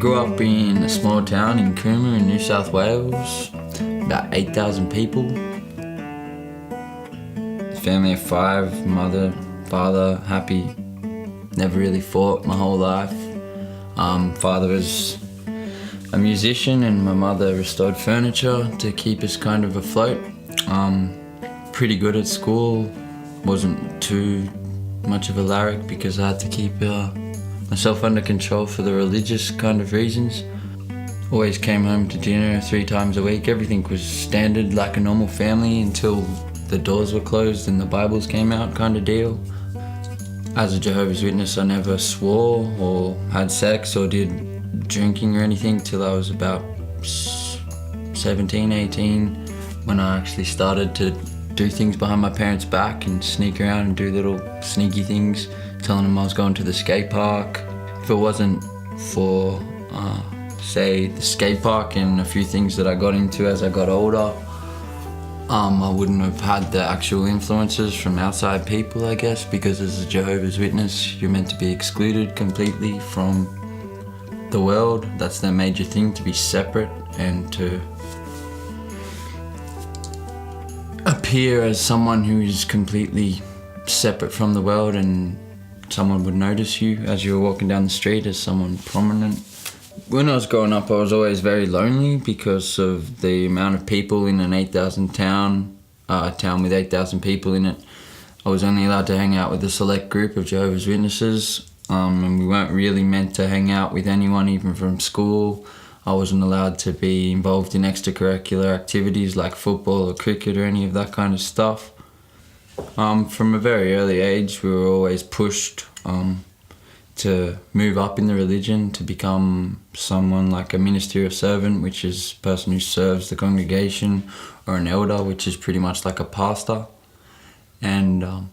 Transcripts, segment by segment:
grew up in a small town in Canberra in New South Wales, about 8,000 people. Family of 5, mother, father, happy, never really fought my whole life. Father was a musician and my mother restored furniture to keep us kind of afloat. Pretty good at school, wasn't too much of a larrick because I had to keep myself under control for the religious kind of reasons. Always came home to dinner 3 times a week. Everything was standard like a normal family until the doors were closed and the Bibles came out kind of deal. As a Jehovah's Witness, I never swore or had sex or did drinking or anything till I was about 17, 18, when I actually started to do things behind my parents' back and sneak around and do little sneaky things, telling them I was going to the skate park. If it wasn't for, say, the skate park and a few things that I got into as I got older, I wouldn't have had the actual influences from outside people, I guess, because as a Jehovah's Witness, you're meant to be excluded completely from the world. That's their major thing, to be separate and to appear as someone who is completely separate from the world, and someone would notice you as you were walking down the street as someone prominent. When I was growing up, I was always very lonely because of the amount of people in an 8,000 town, a town with 8,000 people in it. I was only allowed to hang out with a select group of Jehovah's Witnesses, and we weren't really meant to hang out with anyone, even from school. I wasn't allowed to be involved in extracurricular activities like football or cricket or any of that kind of stuff. From a very early age, we were always pushed to move up in the religion, to become someone like a ministerial servant, which is a person who serves the congregation, or an elder, which is pretty much like a pastor. And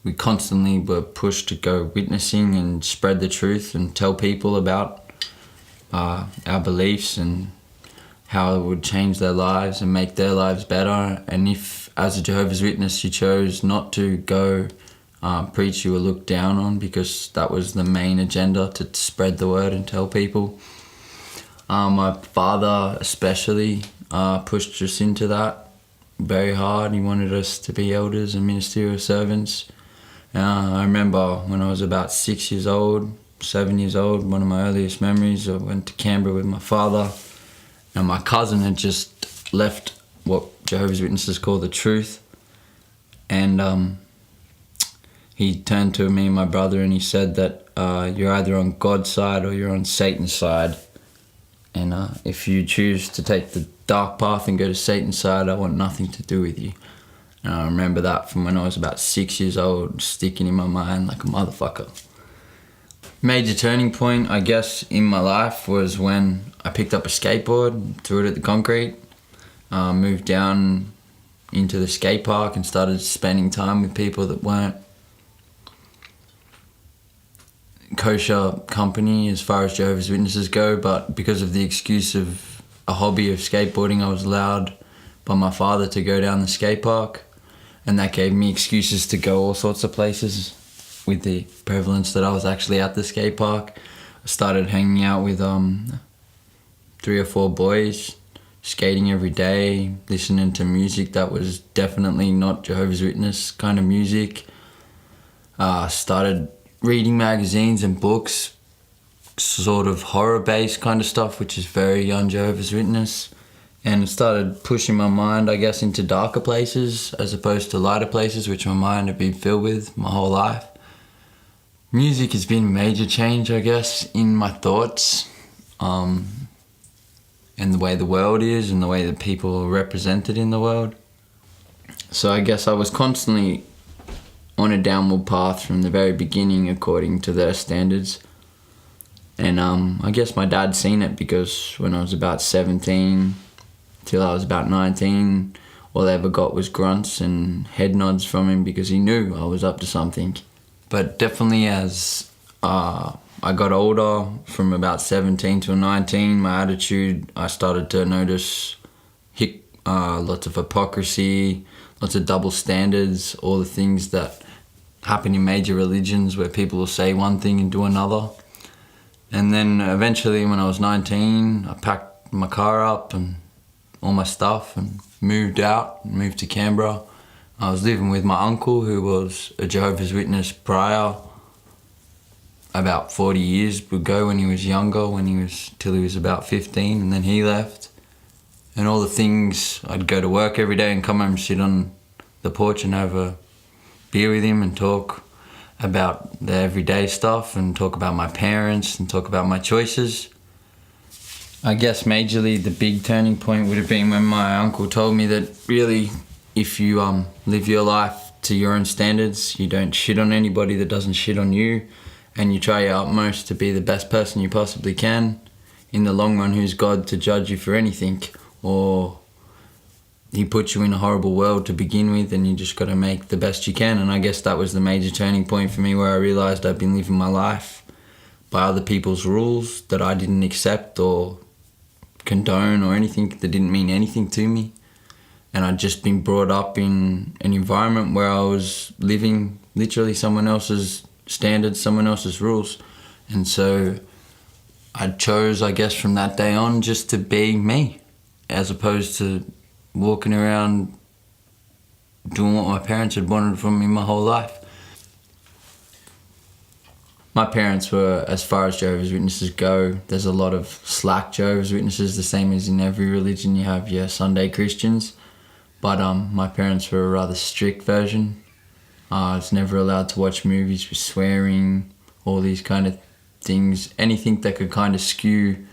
we constantly were pushed to go witnessing and spread the truth and tell people about our beliefs and how it would change their lives and make their lives better. And if, as a Jehovah's Witness, you chose not to go preach, you were looked down on, because that was the main agenda, to spread the word and tell people. My father especially pushed us into that very hard. He wanted us to be elders and ministerial servants. I remember when I was about 6 years old, 7 years old, one of my earliest memories, I went to Canberra with my father, and my cousin had just left what Jehovah's Witnesses call the truth, and he turned to me and my brother and he said that you're either on God's side or you're on Satan's side, and if you choose to take the dark path and go to Satan's side, I want nothing to do with you. And I remember that from when I was about 6 years old, sticking in my mind like a motherfucker. Major turning point, I guess, in my life was when I picked up a skateboard, threw it at the concrete, moved down into the skate park and started spending time with people that weren't kosher company as far as Jehovah's Witnesses go, but because of the excuse of a hobby of skateboarding, I was allowed by my father to go down the skate park, and that gave me excuses to go all sorts of places. With the prevalence that I was actually at the skate park, I started hanging out with 3 or 4 boys, skating every day, listening to music that was definitely not Jehovah's Witness kind of music. Started reading magazines and books, sort of horror-based kind of stuff, which is very un-Jehovah's Witness. And it started pushing my mind, I guess, into darker places as opposed to lighter places, which my mind had been filled with my whole life. Music has been a major change, I guess, in my thoughts, and the way the world is and the way that people are represented in the world. So I guess I was constantly on a downward path from the very beginning according to their standards. And I guess my dad seen it, because when I was about 17 till I was about 19, all I ever got was grunts and head nods from him, because he knew I was up to something. But definitely as I got older, from about 17 till 19, my attitude, I started to notice lots of hypocrisy, lots of double standards, all the things that happen in major religions where people will say one thing and do another. And then eventually when I was 19, I packed my car up and all my stuff and moved to Canberra. I was living with my uncle, who was a Jehovah's Witness prior about 40 years ago when he was younger, till he was about 15, and then he left. And all the things, I'd go to work every day and come home and sit on the porch and have a beer with him and talk about the everyday stuff and talk about my parents and talk about my choices. I guess majorly the big turning point would have been when my uncle told me that really if you live your life to your own standards, you don't shit on anybody that doesn't shit on you, and you try your utmost to be the best person you possibly can, in the long run, who's God to judge you for anything? Or he put you in a horrible world to begin with, and you just got to make the best you can. And I guess that was the major turning point for me, where I realised I'd been living my life by other people's rules that I didn't accept or condone or anything, that didn't mean anything to me. And I'd just been brought up in an environment where I was living literally someone else's standards, someone else's rules. And so I chose, I guess, from that day on just to be me, as opposed to walking around doing what my parents had wanted from me my whole life. My parents were, as far as Jehovah's Witnesses go, there's a lot of slack Jehovah's Witnesses, the same as in every religion. You have your Sunday Christians, but my parents were a rather strict version. I was never allowed to watch movies with swearing, all these kind of things. Anything that could kind of skew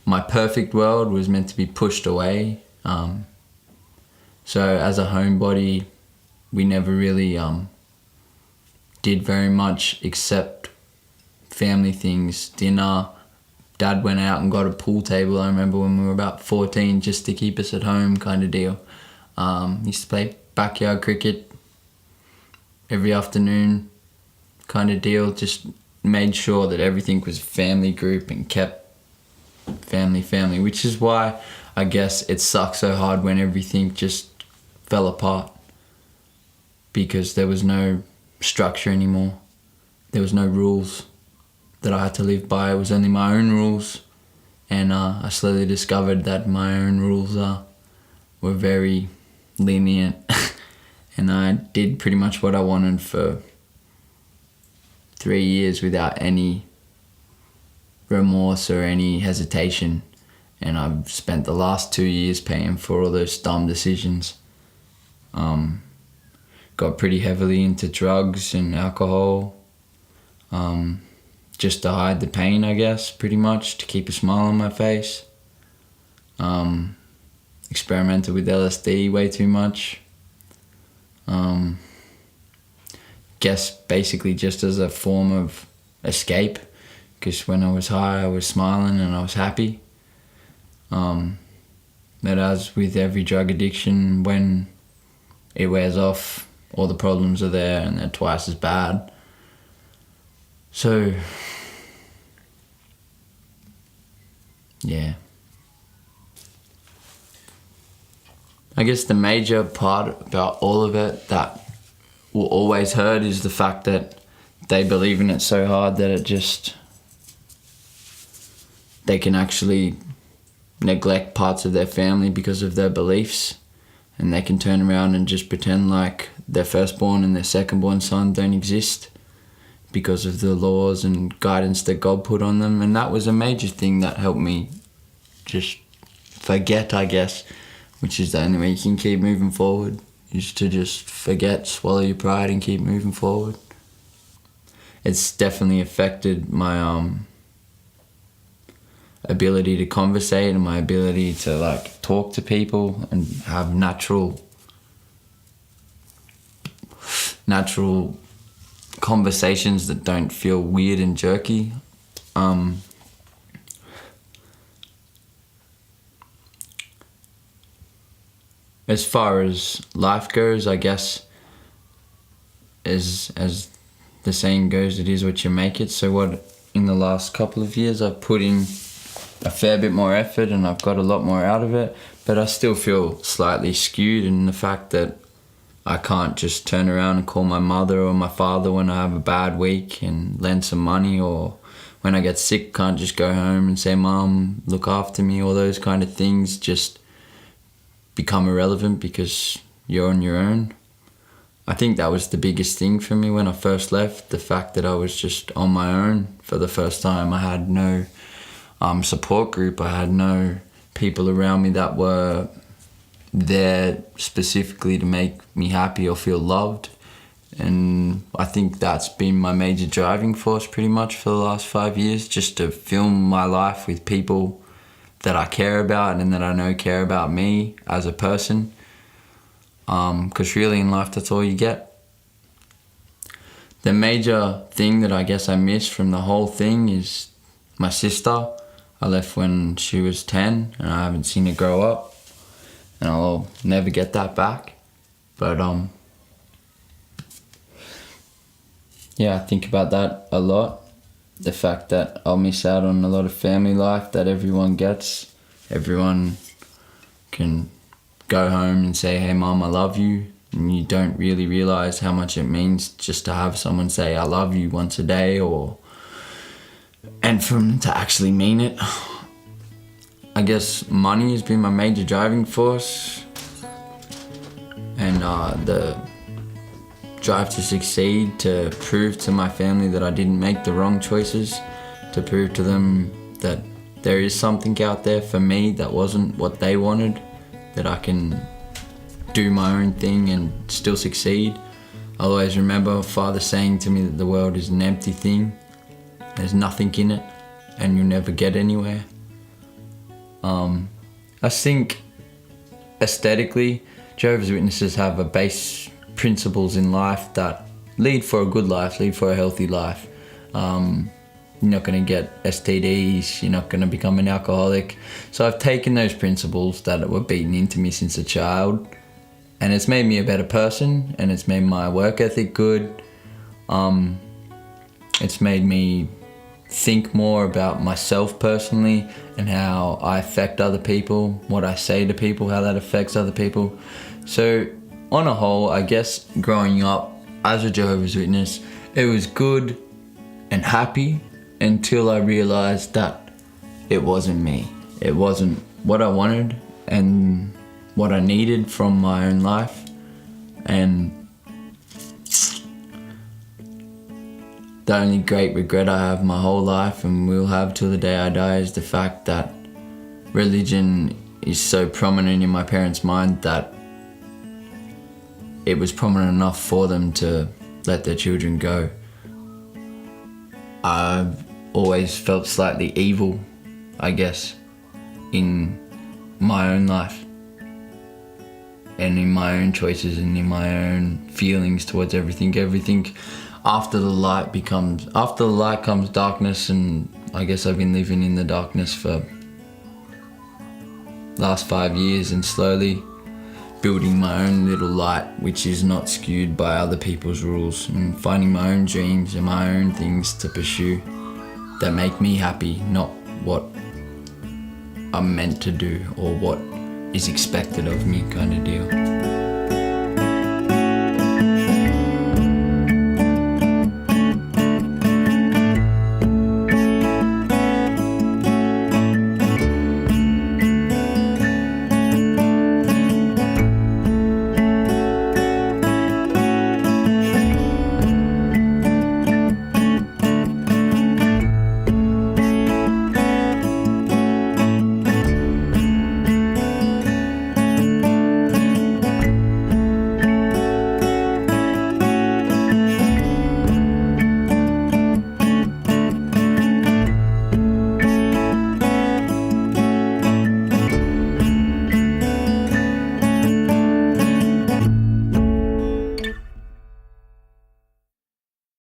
my perfect world was meant to be pushed away. So as a homebody, we never really did very much except family things. Dinner, Dad went out and got a pool table, I remember, when we were about 14, just to keep us at home kind of deal. Used to play backyard cricket every afternoon kind of deal. Just made sure that everything was family group and kept family, which is why I guess it sucks so hard when everything just fell apart, because there was no structure anymore. There was no rules that I had to live by. It was only my own rules, and I slowly discovered that my own rules were very lenient and I did pretty much what I wanted for 3 years without any remorse or any hesitation. And I've spent the last 2 years paying for all those dumb decisions. Got pretty heavily into drugs and alcohol, just to hide the pain, I guess, pretty much, to keep a smile on my face. Experimented with LSD way too much. Guess basically just as a form of escape, because when I was high I was smiling and I was happy. But as with every drug addiction, when it wears off, all the problems are there and they're twice as bad. So, yeah. I guess the major part about all of it that will always hurt is the fact that they believe in it so hard that they can actually neglect parts of their family because of their beliefs, and they can turn around and just pretend like their firstborn and their secondborn son don't exist because of the laws and guidance that God put on them. And that was a major thing that helped me just forget, I guess, which is the only way you can keep moving forward, is to just forget, swallow your pride and keep moving forward. It's definitely affected my ability to conversate and my ability to like talk to people and have natural conversations that don't feel weird and jerky. As far as life goes, I guess, as the saying goes, it is what you make it. So in the last couple of years I've put in a fair bit more effort and I've got a lot more out of it, but I still feel slightly skewed in the fact that I can't just turn around and call my mother or my father when I have a bad week and lend some money, or when I get sick, can't just go home and say, Mum, look after me. All those kind of things just become irrelevant because you're on your own. I think that was the biggest thing for me when I first left, the fact that I was just on my own for the first time. I had no support group. I had no people around me that were there specifically to make me happy or feel loved. And I think that's been my major driving force pretty much for the last 5 years, just to film my life with people that I care about and that I know care about me as a person. Because really in life, that's all you get. The major thing that I guess I missed from the whole thing is my sister. I left when she was 10 and I haven't seen her grow up, and I'll never get that back. But yeah, I think about that a lot. The fact that I'll miss out on a lot of family life that everyone gets. Everyone can go home and say, hey Mum, I love you, and you don't really realise how much it means just to have someone say I love you once a day, and for them to actually mean it. I guess money has been my major driving force, and the drive to succeed, to prove to my family that I didn't make the wrong choices, to prove to them that there is something out there for me that wasn't what they wanted, that I can do my own thing and still succeed. I'll always remember Father saying to me that the world is an empty thing. There's nothing in it and you'll never get anywhere. I think aesthetically, Jehovah's Witnesses have a base principles in life that lead for a good life, lead for a healthy life. You're not going to get STDs, you're not going to become an alcoholic. So I've taken those principles that were beaten into me since a child, and it's made me a better person, and it's made my work ethic good. It's made me think more about myself personally and how I affect other people, what I say to people, how that affects other people. So on a whole, I guess growing up as a Jehovah's Witness, it was good and happy until I realised that it wasn't me. It wasn't what I wanted and what I needed from my own life. And the only great regret I have my whole life, and will have till the day I die, is the fact that religion is so prominent in my parents' mind that it was prominent enough for them to let their children go. I've always felt slightly evil, I guess, in my own life and in my own choices and in my own feelings towards everything. Everything after the light comes darkness, and I guess I've been living in the darkness for last 5 years and slowly building my own little light, which is not skewed by other people's rules, and finding my own dreams and my own things to pursue that make me happy, not what I'm meant to do or what is expected of me kind of deal.